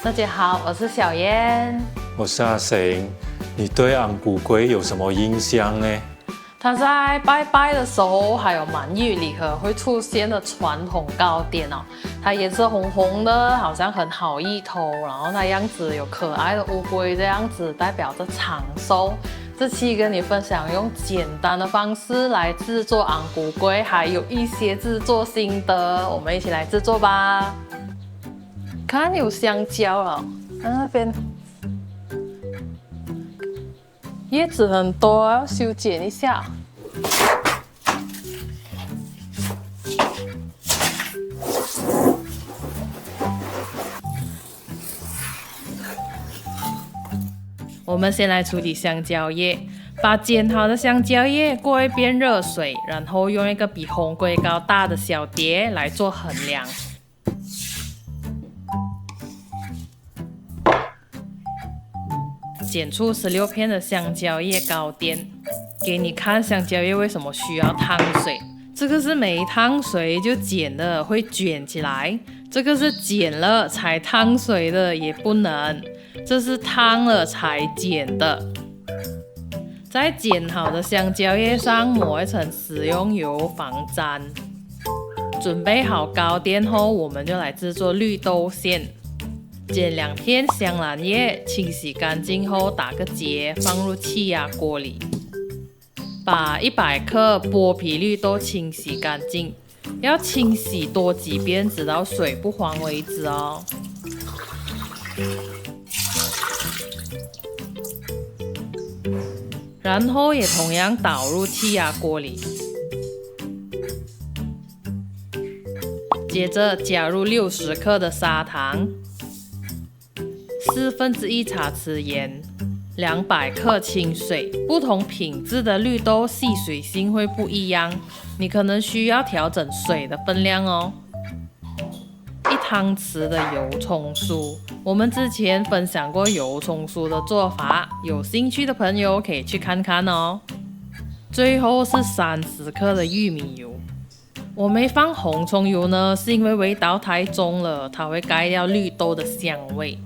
大家好，我是小燕，我是阿成。你对昂古粿有什么印象呢？它在拜拜的时候，还有满月礼盒会出现的传统糕点哦。它颜色红红的，好像很好意头，然后它样子有可爱的乌龟这样子，代表着长寿。这期跟你分享用简单的方式来制作昂古粿，还有一些制作心得，我们一起来制作吧。看有香蕉了，看那边叶子很多，要修剪一下。我们先来处理香蕉叶，把剪好的香蕉叶过一遍热水，然后用一个比红龟糕大的小碟来做衡量。剪出16片的香蕉叶糕点，给你看香蕉叶为什么需要烫水。这个是没烫水就剪的，会卷起来；这个是剪了才烫水的，也不能。这是烫了才剪的。在剪好的香蕉叶上抹一层食用油防粘。准备好糕点后，我们就来制作绿豆馅。剪2片香兰叶，清洗干净后打个结，放入气压锅里。把100克剥皮绿豆清洗干净，要清洗多几遍，直到水不黄为止哦。然后也同样倒入气压锅里。接着加入60克的砂糖。1/4茶匙盐，200克清水。不同品质的绿豆吸水性会不一样，你可能需要调整水的分量哦。1汤匙的油葱酥，我们之前分享过油葱酥的做法，有兴趣的朋友可以去看看哦。最后是30克的玉米油。我没放红葱油呢，是因为味道太重了，它会盖掉绿豆的香味。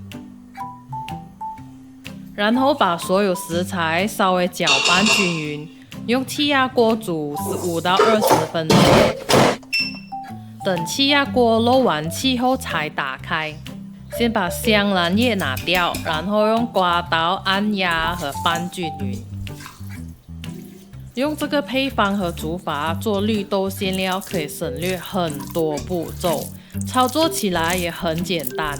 然后把所有食材稍微搅拌均匀，用气压锅煮15到20分钟。等气压锅漏完气后才打开。先把香兰叶拿掉，然后用刮刀按压和拌均匀。用这个配方和煮法做绿豆馅料，可以省略很多步骤，操作起来也很简单。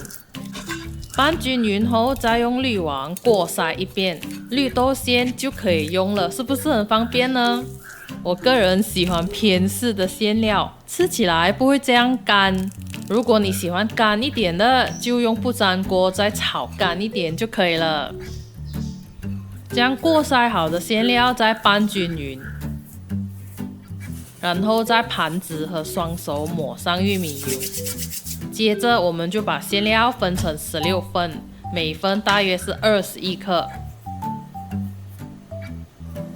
拌均匀后，再用滤网过筛一遍，绿豆馅就可以用了，是不是很方便呢？我个人喜欢偏式的馅料，吃起来不会这样干。如果你喜欢干一点的，就用不粘锅再炒干一点就可以了。将过筛好的馅料再拌均匀，然后在盘子和双手抹上玉米油。接着我们就把馅料分成16份，每份大约是21克。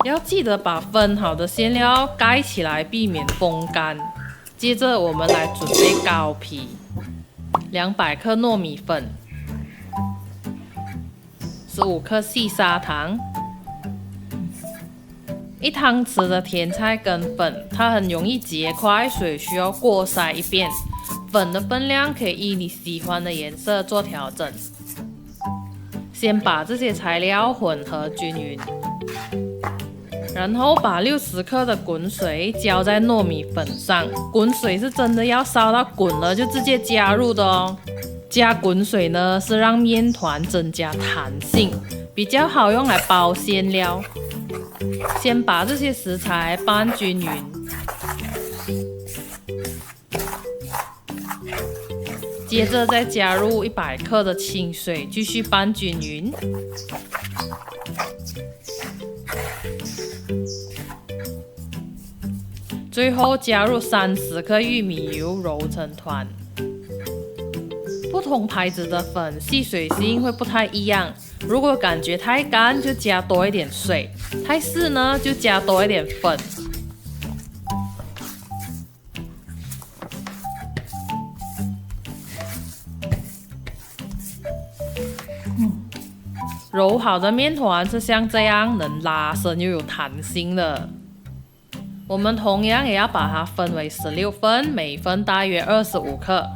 要记得把分好的馅料盖起来，避免风干。接着我们来准备糕皮，200克糯米粉，15克细砂糖，1汤匙的甜菜根粉，它很容易结块，所以需要过筛一遍。粉的分量可以依你喜欢的颜色做调整。先把这些材料混合均匀，然后把60克的滚水浇在糯米粉上。滚水是真的要烧到滚了就直接加入的哦。加滚水呢是让面团增加弹性，比较好用来包馅料。先把这些食材拌均匀。接着再加入100克的清水，继续拌均匀。最后加入30克玉米油，揉成团。不同牌子的粉吸水性会不太一样，如果感觉太干就加多一点水，太湿呢就加多一点粉。揉好的面团是像这样能拉伸又有弹性的。我们同样也要把它分为16份，每份大约25克。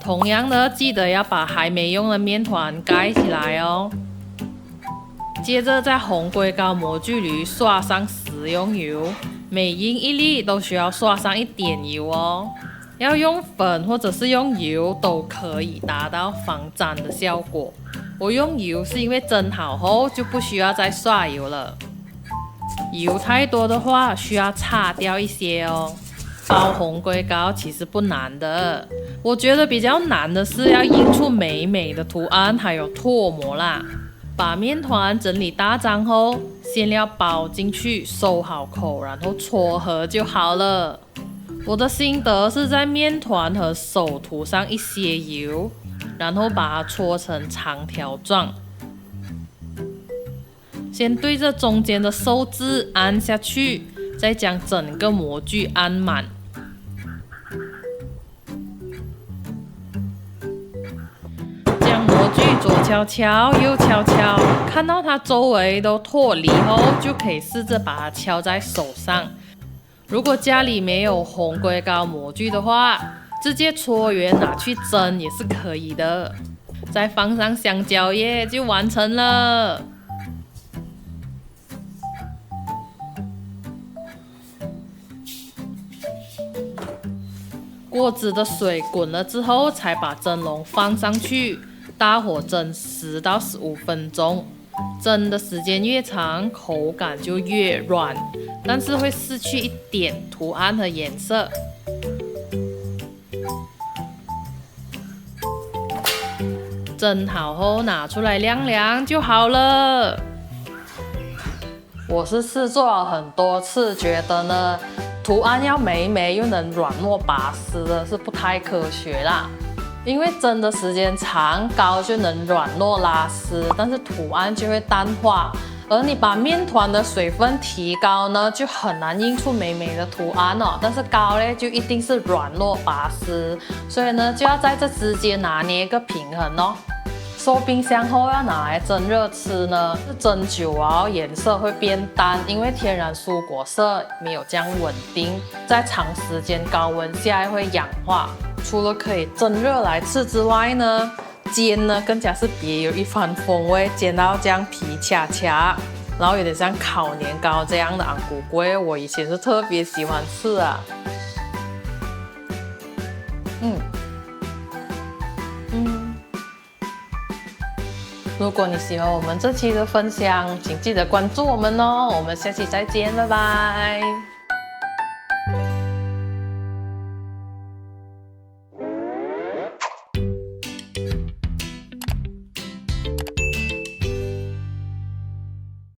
同样的，记得要把还没用的面团盖起来哦。接着在红龟糕模具里刷上食用油，每印一粒都需要刷上一点油哦。要用粉或者是用油都可以达到防粘的效果。我用油是因为蒸好后就不需要再刷油了。油太多的话需要擦掉一些哦。包红龟糕其实不难的，我觉得比较难的是要印出美美的图案，还有唾沫啦。把面团整理大张后，馅料包进去，收好口，然后撮合就好了。我的心得是在面团和手涂上一些油，然后把它搓成长条状。先对着中间的寿字按下去，再将整个模具按满。将模具左敲敲，右敲敲，看到它周围都脱离后，就可以试着把它敲在手上。如果家里没有红龟糕模具的话，直接搓圆拿去蒸也是可以的。再放上香蕉叶就完成了。锅子的水滚了之后，才把蒸笼放上去，大火蒸10到15分钟。蒸的时间越长，口感就越软，但是会失去一点图案和颜色。蒸好后拿出来晾凉就好了。我是试做了很多次，觉得呢，图案要美又能软糯拔丝的是不太科学啦。因为蒸的时间长，糕就能软糯拉丝，但是图案就会淡化。而你把面团的水分提高呢，就很难印出美的图案哦。但是糕呢，就一定是软糯拔丝，所以呢，就要在这之间拿捏一个平衡哦。收冰箱后要拿来蒸热吃呢，是蒸久哦，颜色会变淡，因为天然蔬果色没有这样稳定，在长时间高温下会氧化。除了可以蒸热来吃之外呢，煎呢更加是别有一番风味，煎到这样皮恰恰，然后有点像烤年糕这样的昂古龟，我以前是特别喜欢吃啊。如果你喜欢我们这期的分享，请记得关注我们哦。我们下期再见，拜拜。